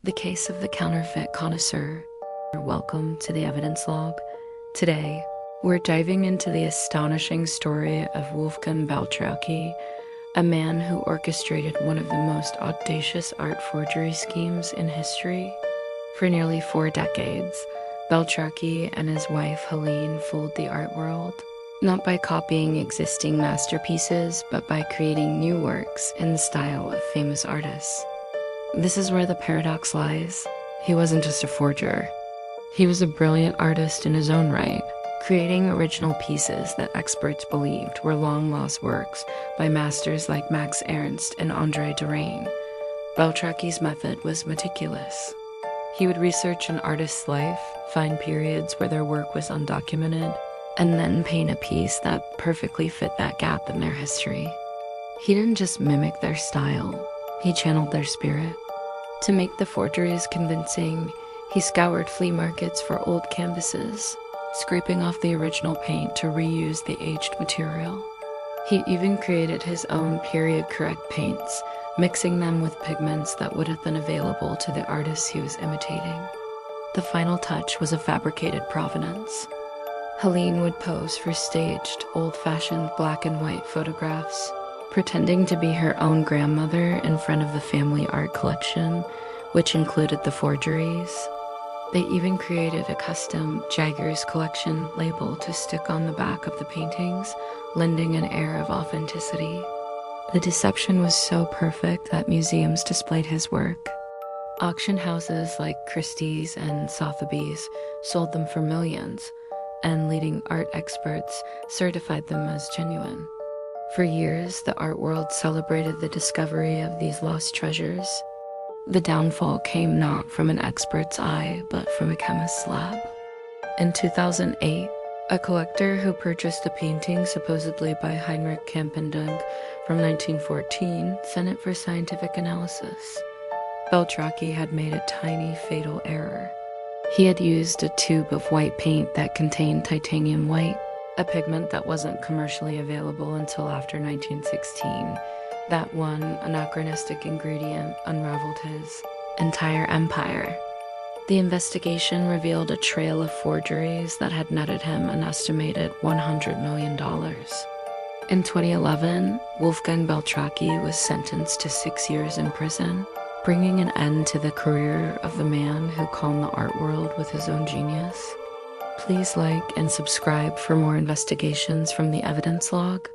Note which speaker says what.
Speaker 1: The case of the counterfeit connoisseur. Welcome to the evidence log. Today, we're diving into the astonishing story of Wolfgang Beltracchi, a man who orchestrated one of the most audacious art forgery schemes in history. For nearly 4 decades, Beltracchi and his wife Helene fooled the art world, not by copying existing masterpieces, but by creating new works in the style of famous artists. This is where the paradox lies. He wasn't just a forger. He was a brilliant artist in his own right, creating original pieces that experts believed were long-lost works by masters like Max Ernst and André Derain. Beltracchi's method was meticulous. He would research an artist's life, find periods where their work was undocumented, and then paint a piece that perfectly fit that gap in their history. He didn't just mimic their style, he channeled their spirit. To make the forgeries convincing, he scoured flea markets for old canvases, scraping off the original paint to reuse the aged material. He even created his own period-correct paints, mixing them with pigments that would have been available to the artists he was imitating. The final touch was a fabricated provenance. Helene would pose for staged, old-fashioned black and white photographs, pretending to be her own grandmother in front of the family art collection, which included the forgeries. They even created a custom Jaggers collection label to stick on the back of the paintings, lending an air of authenticity. The deception was so perfect that museums displayed his work. Auction houses like Christie's and Sotheby's sold them for millions, and leading art experts certified them as genuine. For years, the art world celebrated the discovery of these lost treasures. The downfall came not from an expert's eye, but from a chemist's lab. In 2008, a collector who purchased a painting supposedly by Heinrich Campendung from 1914 sent it for scientific analysis. Beltracchi had made a tiny, fatal error. He had used a tube of white paint that contained titanium white, a pigment that wasn't commercially available until after 1916. That one anachronistic ingredient unraveled his entire empire. The investigation revealed a trail of forgeries that had netted him an estimated $100 million. In 2011, Wolfgang Beltracchi was sentenced to 6 years in prison, bringing an end to the career of the man who calmed the art world with his own genius. Please like and subscribe for more investigations from the evidence log.